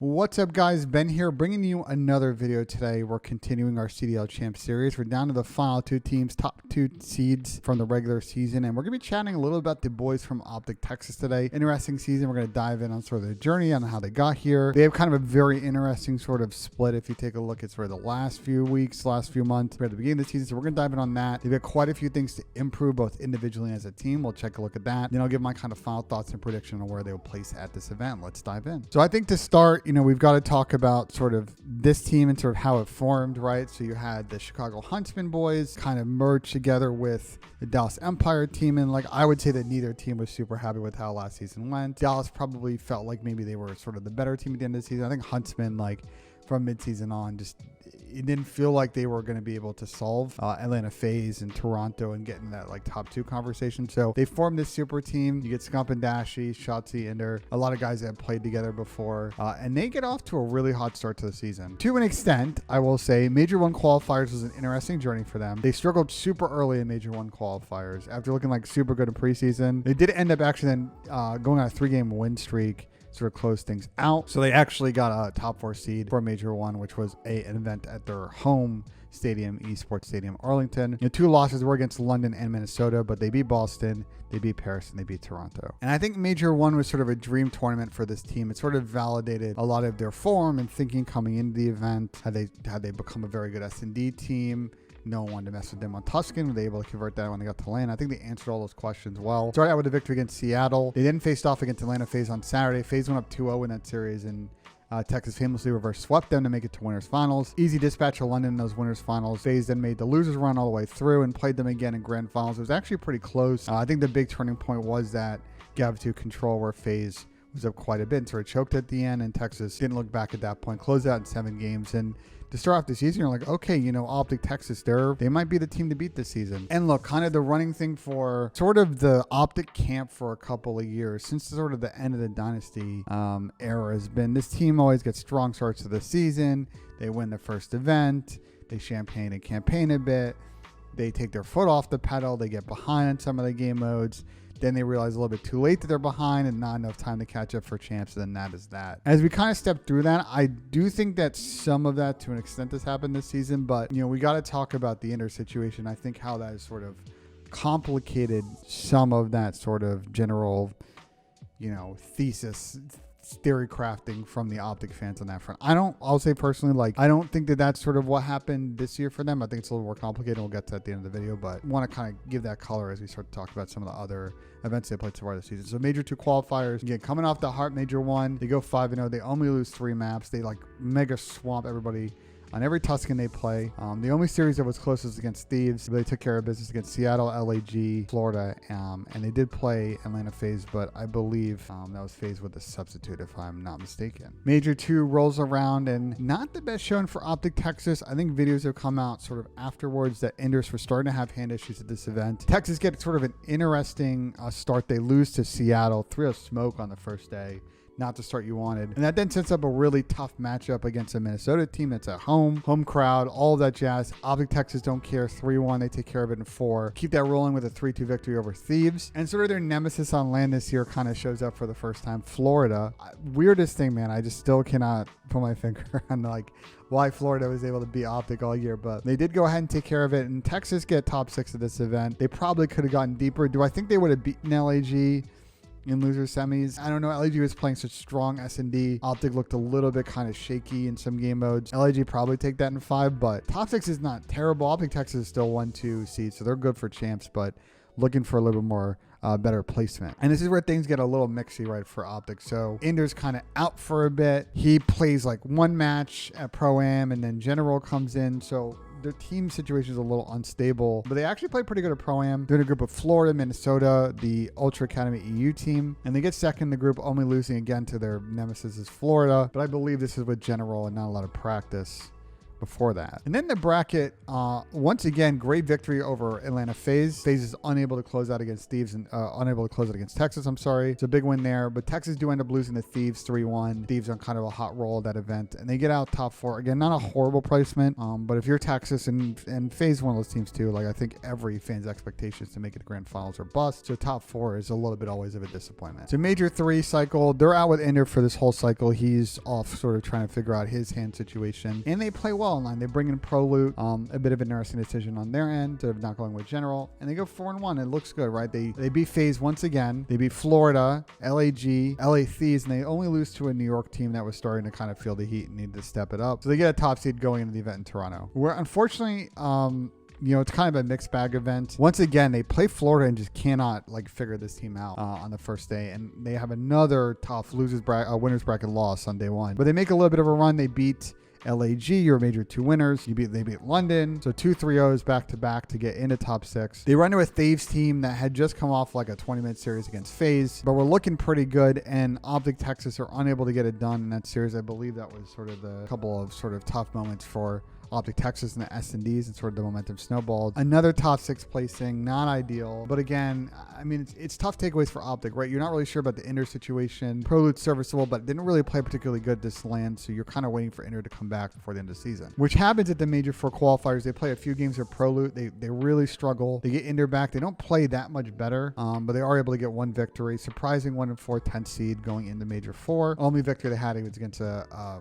What's up, guys? Ben here, bringing you another video today. We're continuing our CDL Champ series. We're down to the final two teams, top two seeds from the regular season, and we're going to be chatting a little about the boys from OpTic, Texas today. Interesting season. We're going to dive in on sort of their journey, on how they got here. They have kind of a very interesting sort of split. If you take a look at sort of the last few weeks, last few months, we're at the beginning of the season, so we're going to dive in on that. They've got quite a few things to improve, both individually and as a team. We'll take a look at that. Then I'll give my kind of final thoughts and prediction on where they will place at this event. Let's dive in. So I think to start, we've got to talk about sort of this team and sort of how it formed, right? So you had the Chicago Huntsman boys kind of merged together with the Dallas Empire team, and I would say that neither team was super happy with how last season went. Dallas probably felt like maybe they were sort of the better team at the end of the season. I think Huntsman, from midseason on, just it didn't feel like they were going to be able to solve Atlanta FaZe and Toronto and get in that top two conversation. So they formed this super team. You get Scump and Dashy, Shotzi, Ender, a lot of guys that have played together before, and they get off to a really hot start to the season. To an extent, I will say Major 1 qualifiers was an interesting journey for them. They struggled super early in Major 1 qualifiers after looking super good in preseason. They did end up actually then going on a 3-game win streak, sort of close things out. So they actually got a top 4 seed for Major 1, which was an event at their home stadium, Esports Stadium, Arlington. 2 losses were against London and Minnesota, but they beat Boston, they beat Paris, and they beat Toronto. And I think Major 1 was sort of a dream tournament for this team. It sort of validated a lot of their form and thinking coming into the event. Had they become a very good S&D team? No one wanted to mess with them on Tuscan. Were they able to convert that when they got to LAN? I think they answered all those questions well. Started out with a victory against Seattle. They then faced off against Atlanta FaZe on Saturday. FaZe went up 2-0 in that series, and Texas famously reverse swept them to make it to winners finals. Easy dispatch to London in those winners finals. FaZe then made the losers run all the way through and played them again in grand finals. It was actually pretty close. I think the big turning point was that Gav 2 control, where FaZe was up quite a bit and sort of choked at the end, and Texas didn't look back at that point. Closed out in 7 games, and to start off the season, you're like, okay, OpTic Texas, they might be the team to beat this season. And look, kind of the running thing for sort of the OpTic camp for a couple of years, since sort of the end of the Dynasty era, has been this team always gets strong starts to the season. They win the first event. They champagne and campaign a bit. They take their foot off the pedal. They get behind in some of the game modes. Then they realize a little bit too late that they're behind and not enough time to catch up for champs. And then that is that. As we kind of step through that, I do think that some of that to an extent has happened this season. But, we got to talk about the Ender situation. I think how that has sort of complicated some of that sort of general, theory crafting from the OpTic fans on that front. I'll say personally, I don't think that that's sort of what happened this year for them. I think it's a little more complicated. We'll get to that at the end of the video, but want to kind of give that color as we start to talk about some of the other events they played so far this season. So Major 2 qualifiers, again, coming off the Heart Major 1, they go 5-0. They only lose 3 maps. They mega swamp everybody on every Tuscan they play. The only series that was closest against Thieves, they took care of business against Seattle, LAG, Florida, and they did play Atlanta FaZe, but I believe that was FaZe with a substitute, if I'm not mistaken. Major 2 rolls around, and not the best showing for OpTic Texas. I think videos have come out sort of afterwards that Enders were starting to have hand issues at this event. Texas gets sort of an interesting start. They lose to Seattle, 3-0 smoke on the first day. Not the start you wanted. And that then sets up a really tough matchup against a Minnesota team that's at home crowd, all of that jazz. OpTic Texas don't care. 3-1, they take care of it in 4. Keep that rolling with a 3-2 victory over Thieves. And sort of their nemesis on land this year kind of shows up for the first time. Florida. Weirdest thing, man. I just still cannot put my finger on why Florida was able to beat OpTic all year, but they did go ahead and take care of it. And Texas get top 6 of this event. They probably could have gotten deeper. Do I think they would have beaten LAG in loser semis? I don't know. LAG was playing such strong S&D. OpTic looked a little bit kind of shaky in some game modes. LAG probably take that in 5, but top 6 is not terrible. OpTic Texas is still 1-2 seeds, so they're good for champs, but looking for a little bit more better placement. And this is where things get a little mixy, right, for OpTic. So Ender's kind of out for a bit. He plays 1 match at Pro-Am, and then General comes in. So their team situation is a little unstable, but they actually play pretty good at Pro-Am. They're in a group of Florida, Minnesota, the Ultra Academy EU team, and they get second in the group, only losing again to their nemesis is Florida. But I believe this is with General and not a lot of practice before that. And then the bracket, once again, great victory over Atlanta FaZe. FaZe is unable to close out against Thieves and unable to close out against Texas. I'm sorry. It's a big win there, but Texas do end up losing to Thieves 3-1. Thieves on kind of a hot roll at that event, and they get out top 4. Again, not a horrible placement, but if you're Texas and FaZe one of those teams too, like I think every fan's expectations to make it to grand finals or bust. So top 4 is a little bit always of a disappointment. So major 3 cycle, they're out with Ender for this whole cycle. He's off sort of trying to figure out his hand situation, and they play well online. They bring in Pro Loot, a bit of an interesting decision on their end of not going with General, and they go 4-1. It looks good, right? They beat FaZe once again. They beat Florida, LAG, LA Thieves, and they only lose to a New York team that was starting to kind of feel the heat and needed to step it up. So they get a top seed going into the event in Toronto, where unfortunately, it's kind of a mixed bag event. Once again, they play Florida and just cannot like figure this team out on the first day, and they have another tough winners bracket loss on day 1. But they make a little bit of a run. They beat LAG, your major 2 winners. They beat London, so 2 3-0s back to back to get into top 6. They run into a Thieves team that had just come off like a 20-minute series against FaZe, but we're looking pretty good, and OpTic Texas are unable to get it done in that series. I believe that was sort of the couple of sort of tough moments for OpTic Texas and the S&Ds, and sort of the momentum snowballed. Another top 6 placing, not ideal, but again, I mean, it's tough takeaways for OpTic, right? You're not really sure about the Ender situation. Pro Loot's serviceable, but didn't really play particularly good this land, so you're kind of waiting for Ender to come back before the end of the season, which happens at the major 4 qualifiers. They play a few games of Pro Loot. They really struggle. They get Ender back. They don't play that much better, but they are able to get 1 victory. Surprising 1-4 10th seed going into major 4. Only victory they had was against a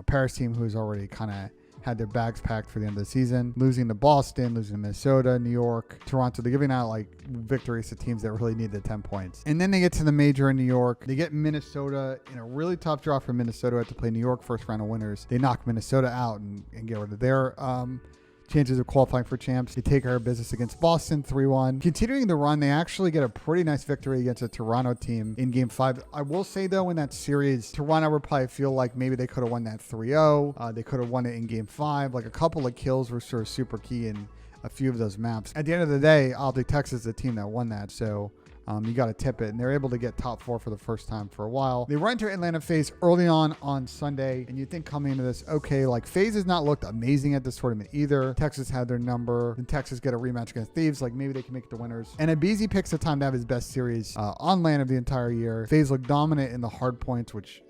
Paris team who's already kind of had their bags packed for the end of the season, losing to Boston, losing to Minnesota, New York, Toronto. They're giving out like victories to teams that really need the 10 points. And then they get to the major in New York. They get Minnesota in a really tough draw for Minnesota to play New York first round of winners. They knock Minnesota out and get rid of their chances of qualifying for champs. They take care of business against Boston 3-1. Continuing the run, they actually get a pretty nice victory against a Toronto team in game 5. I will say though, in that series, Toronto would probably feel like maybe they could have won that 3-0. They could have won it in game 5. Like a couple of kills were sort of super key in a few of those maps. At the end of the day, OpTic Texas is the team that won that. So you got to tip it, and they're able to get top 4 for the first time for a while. They run into Atlanta FaZe early on Sunday, and you think coming into this, okay, like FaZe has not looked amazing at this tournament either. Texas had their number, and Texas get a rematch against Thieves. Like maybe they can make it the winners. And Abizi picks the time to have his best series on land of the entire year. FaZe look dominant in the hard points, which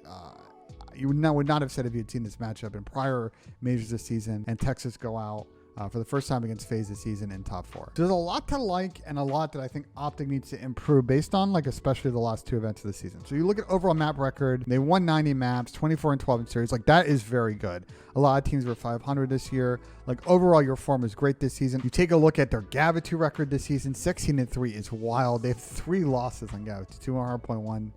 you would not have said if you had seen this matchup in prior majors this season, and Texas go out for the first time against FaZe this season in top 4. So there's a lot to like and a lot that I think OpTic needs to improve based on like especially the last 2 events of the season. So you look at overall map record, they won 90 maps, 24-12 in series. Like that is very good. A lot of teams were 500 this year. Like overall your form is great this season. You take a look at their Gavitu record this season, 16-3 is wild. They have 3 losses on Gavitu, 2 on hardpoint, 1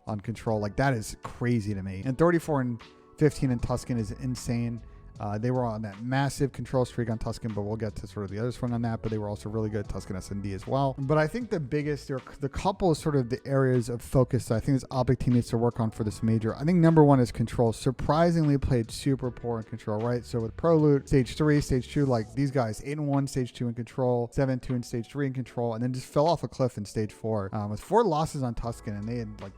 on control. Like that is crazy to me. And 34-15 in Tuscan is insane. They were on that massive control streak on Tuscan, but we'll get to sort of the other swing on that, but they were also really good at Tuscan S&D as well. But I think the couple of sort of the areas of focus that I think this OpTic team needs to work on for this major. I think number 1 is control. Surprisingly played super poor in control, right? So with Pro Loot, stage 3, stage 2, like these guys, 8-1 stage 2 in control, 7-2 in stage 3 in control, and then just fell off a cliff in stage 4 with 4 losses on Tuscan, and they had like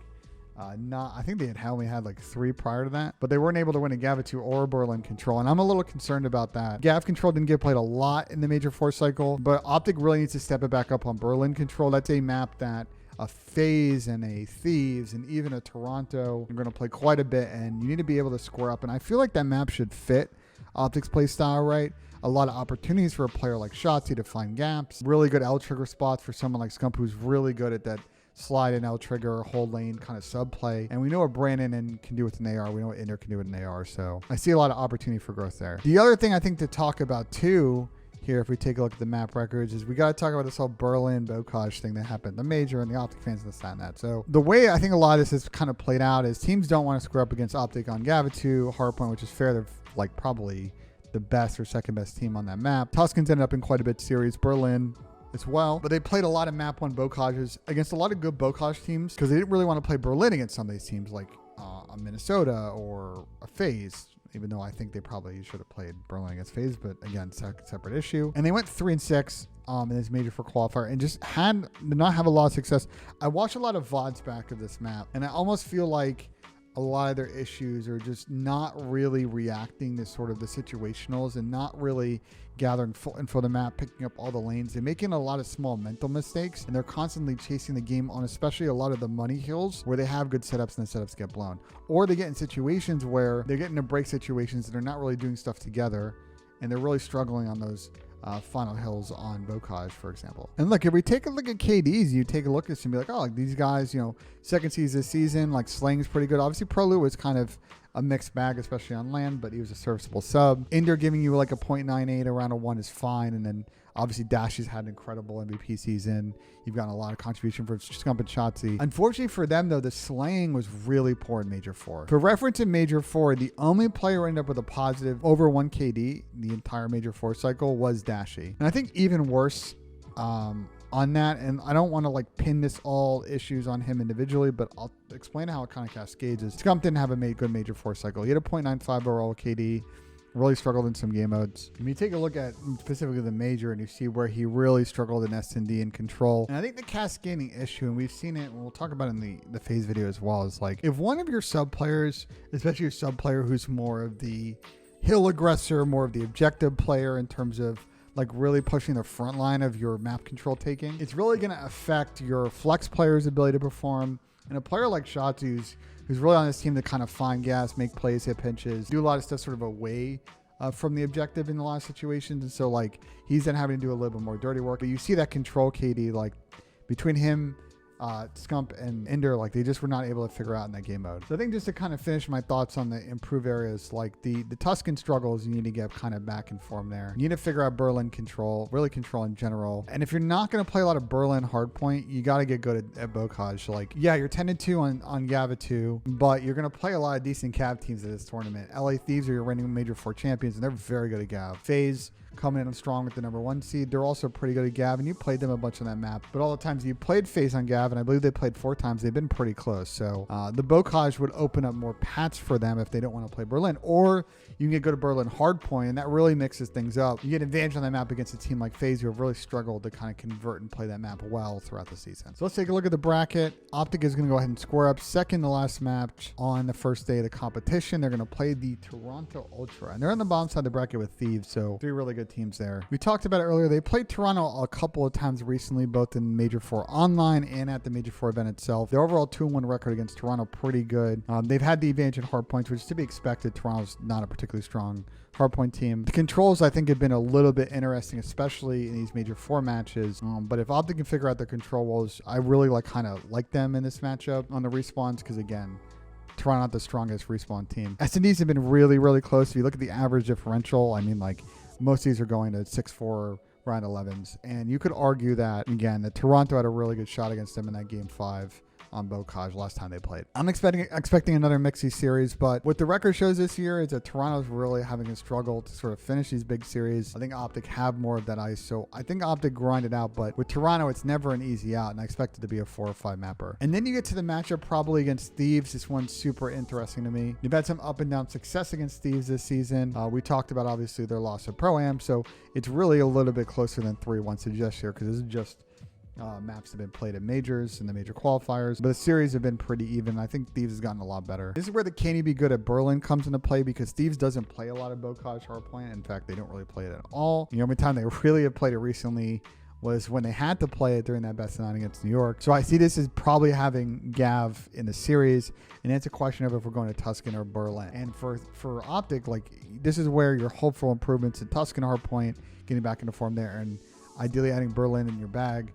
I think they had only had like 3 prior to that, but they weren't able to win a Gavitu or Berlin control, and I'm a little concerned about that. Gav control didn't get played a lot in the major 4 cycle, but OpTic really needs to step it back up on Berlin control. That's a map that a FaZe and a Thieves and even a Toronto are going to play quite a bit, and you need to be able to square up, and I feel like that map should fit OpTic's play style, right? A lot of opportunities for a player like Shotzi to find gaps, really good L trigger spots for someone like Scump who's really good at that slide and L trigger, hold lane kind of sub play. And we know what Brandon can do with an AR. We know what Ender can do with an AR. So I see a lot of opportunity for growth there. The other thing I think to talk about too here, if we take a look at the map records, is we got to talk about this whole Berlin Bocage thing that happened, the major and the OpTic fans understand that. So the way I think a lot of this is kind of played out is teams don't want to square up against OpTic on Gavitu, Hardpoint, which is fair. They're like probably the best or second best team on that map. Tuscans ended up in quite a bit series. Berlin as well, but they played a lot of map 1 Bocages against a lot of good Bocage teams because they didn't really want to play Berlin against some of these teams like a Minnesota or a FaZe, even though I think they probably should have played Berlin against FaZe, but again, separate issue. And they went 3-6 in this major for qualifier and just did not have a lot of success. I watched a lot of VODs back of this map, and I almost feel like a lot of their issues are just not really reacting to sort of the situationals and not really gathering full info of the map, picking up all the lanes. They're making a lot of small mental mistakes, and they're constantly chasing the game on especially a lot of the money hills where they have good setups and the setups get blown. Or they get in situations where they're getting into break situations and they're not really doing stuff together, and they're really struggling on those final hills on Bocage, for example. And look, if we take a look at KDs, you take a look at this and be like, oh, like these guys, you know, second seeds this season, like Slang's pretty good. Obviously, Prolu was kind of a mixed bag, especially on land, but he was a serviceable sub. Ender giving you like a 0.98 around a 1 is fine. And then obviously Dashy's had an incredible MVP season. You've gotten a lot of contribution for Scump and Shotzi. Unfortunately for them, though, the slaying was really poor in Major 4. For reference, in Major 4, the only player who ended up with a positive over 1 KD the entire Major 4 cycle was Dashy. And I think even worse on that, and I don't want to like pin this all issues on him individually, but I'll explain how it kind of cascades. Is Scump didn't have a good Major 4 cycle. He had a 0.95 overall KD. Really struggled in some game modes. When you take a look at specifically the Major and you see where he really struggled in S&D and control. And I think the cascading issue, and we've seen it, and we'll talk about it in the phase video as well, is like if one of your sub players, especially your sub player who's more of the hill aggressor, more of the objective player in terms of like really pushing the front line of your map control taking, it's really going to affect your flex player's ability to perform. And a player like Shotzi, who's really on this team to kind of find gas, make plays, hit pinches, do a lot of stuff sort of away from the objective in a lot of situations. And so like he's then having to do a little bit more dirty work. But you see that control KD, like between him, Scump and Ender, like they just were not able to figure out in that game mode. So I think just to kind of finish my thoughts on the improve areas, like the Tuscan struggles, you need to get kind of back in form there. You need to figure out Berlin control, really control in general. And if you're not going to play a lot of Berlin hardpoint, you got to get good at Bocage. So like, yeah, you're 10-2 on Gava 2, but you're going to play a lot of decent Cav teams at this tournament. LA Thieves are your reigning Major 4 champions, and they're very good at Gav. FaZe coming in strong with the #1 seed. They're also pretty good at Gav, and you played them a bunch on that map. But all the times you played FaZe on Gav, and I believe they played 4 times, they've been pretty close. So the Bocage would open up more paths for them if they don't want to play Berlin. Or you can get good at Berlin hardpoint, and that really mixes things up. You get advantage on that map against a team like FaZe who have really struggled to kind of convert and play that map well throughout the season. So let's take a look at the bracket. OpTic is going to go ahead and square up second to last match on the first day of the competition. They're going to play the Toronto Ultra, and they're on the bottom side of the bracket with Thieves, so 3 really good teams there. We talked about it earlier. They played Toronto a couple of times recently, both in Major 4 online and at the Major 4 event itself. Their overall 2-1 record against Toronto, pretty good. They've had the advantage in hardpoints, which is to be expected. Toronto's not a particularly strong hardpoint team. The controls, I think, have been a little bit interesting, especially in these Major 4 matches. But if OpTic can figure out their control walls, I really kind of like them in this matchup on the respawns, because again, Toronto not the strongest respawn team. S&Ds have been really, really close. If you look at the average differential, I mean, like, most of these are going to 6-4 round 11s. And you could argue that, again, that Toronto had a really good shot against them in that game 5 on Bocage last time they played. I'm expecting another mixy series, but what the record shows this year is that Toronto's really having a struggle to sort of finish these big series. I think OpTic have more of that ice, so I think OpTic grinded out, but with Toronto, it's never an easy out, and I expect it to be a 4 or 5 mapper. And then you get to the matchup probably against Thieves. This one's super interesting to me. You've had some up and down success against Thieves this season. We talked about, obviously, their loss of Pro-Am, so it's really a little bit closer than 3-1 suggests here, because this is just maps have been played at majors and the major qualifiers, but the series have been pretty even. I think Thieves has gotten a lot better. This is where the can he be good at Berlin comes into play, because Thieves doesn't play a lot of Bocage hardpoint. In fact, they don't really play it at all. The only time they really have played it recently was when they had to play it during that best of 9 against New York. So I see this as probably having Gav in the series, and it's a question of if we're going to Tuscan or Berlin. And for OpTic, like, this is where your hopeful improvements in Tuscan hardpoint, getting back into form there, and ideally adding Berlin in your bag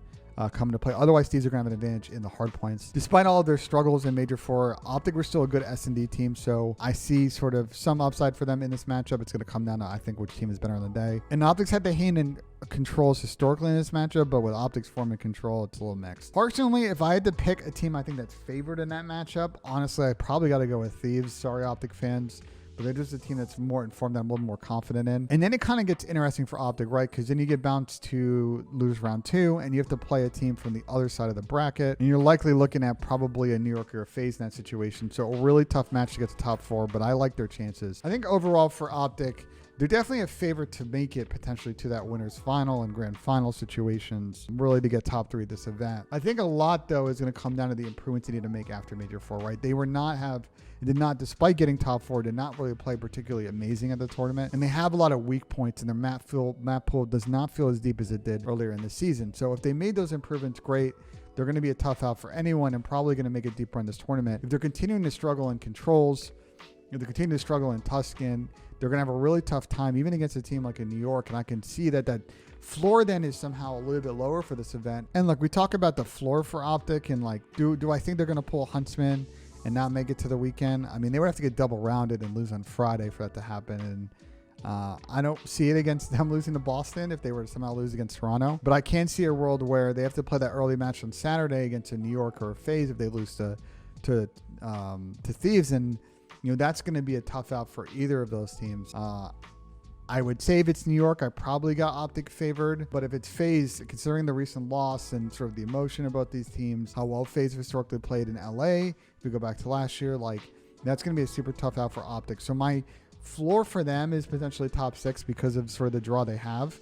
come to play. Otherwise, Thieves are going to have an advantage in the hard points. Despite all of their struggles in Major 4, OpTic were still a good S&D team, so I see sort of some upside for them in this matchup. It's going to come down to, I think, which team is better on the day. And OpTic's had the hand in controls historically in this matchup, but with OpTic's form and control, it's a little mixed. Personally, if I had to pick a team I think that's favored in that matchup, honestly, I probably got to go with Thieves. Sorry, OpTic fans, but they're just a team that's more informed, that I'm a little more confident in. And then it kind of gets interesting for OpTic, right? Because then you get bounced to lose round 2, and you have to play a team from the other side of the bracket. And you're likely looking at probably a New York or a FaZe in that situation. So a really tough match to get to top 4, but I like their chances. I think overall for OpTic, they're definitely a favorite to make it potentially to that winner's final and grand final situations, really to get top 3 at this event. I think a lot, though, is going to come down to the improvements they need to make after Major 4, right? They did not, despite getting top 4, did not really play particularly amazing at the tournament. And they have a lot of weak points, and their map pool does not feel as deep as it did earlier in the season. So if they made those improvements, great. They're going to be a tough out for anyone and probably going to make it deeper in this tournament. If they're continuing to struggle in controls, if they continue to struggle in Tuscan, they're going to have a really tough time, even against a team like in New York. And I can see that floor then is somehow a little bit lower for this event. And look, we talk about the floor for OpTic, and like, do I think they're going to pull Huntsman and not make it to the weekend? I mean, they would have to get double rounded and lose on Friday for that to happen. And I don't see it against them losing to Boston if they were to somehow lose against Toronto. But I can see a world where they have to play that early match on Saturday against a New York or a FaZe if they lose to Thieves. And that's going to be a tough out for either of those teams. I would say if it's New York, I probably got OpTic favored. But if it's FaZe, considering the recent loss and sort of the emotion about these teams, how well FaZe historically played in LA, if we go back to last year, like that's going to be a super tough out for OpTic. So my floor for them is potentially top 6 because of sort of the draw they have.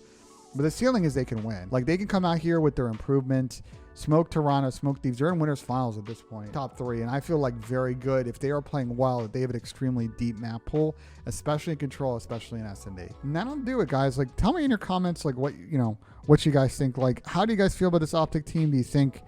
But the ceiling is they can win. Like they can come out here with their improvement, smoke Toronto, smoke Thieves. They're in winners finals at this point, top 3. And I feel like very good if they are playing well, that they have an extremely deep map pool, especially in control, especially in S&D. And that'll do it, guys. Like tell me in your comments, like what you guys think. Like how do you guys feel about this OpTic team? Do you think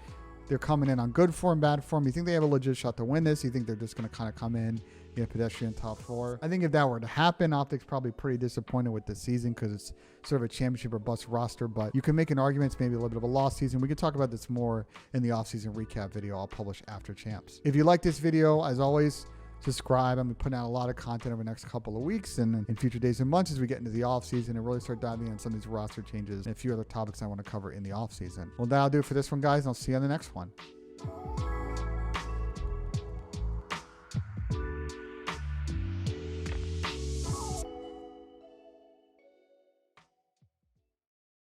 they're coming in on good form, bad form? Do you think they have a legit shot to win this? Do you think they're just going to kind of come in, get a pedestrian top 4? I think if that were to happen, OpTic's probably pretty disappointed with this season because it's sort of a championship or bust roster, but you can make an argument it's maybe a little bit of a lost season. We can talk about this more in the offseason recap video I'll publish after champs. If you like this video, as always, subscribe. I'm putting out a lot of content over the next couple of weeks and in future days and months as we get into the offseason and really start diving into some of these roster changes and a few other topics I want to cover in the offseason. Well, that'll do it for this one, guys, and I'll see you on the next one.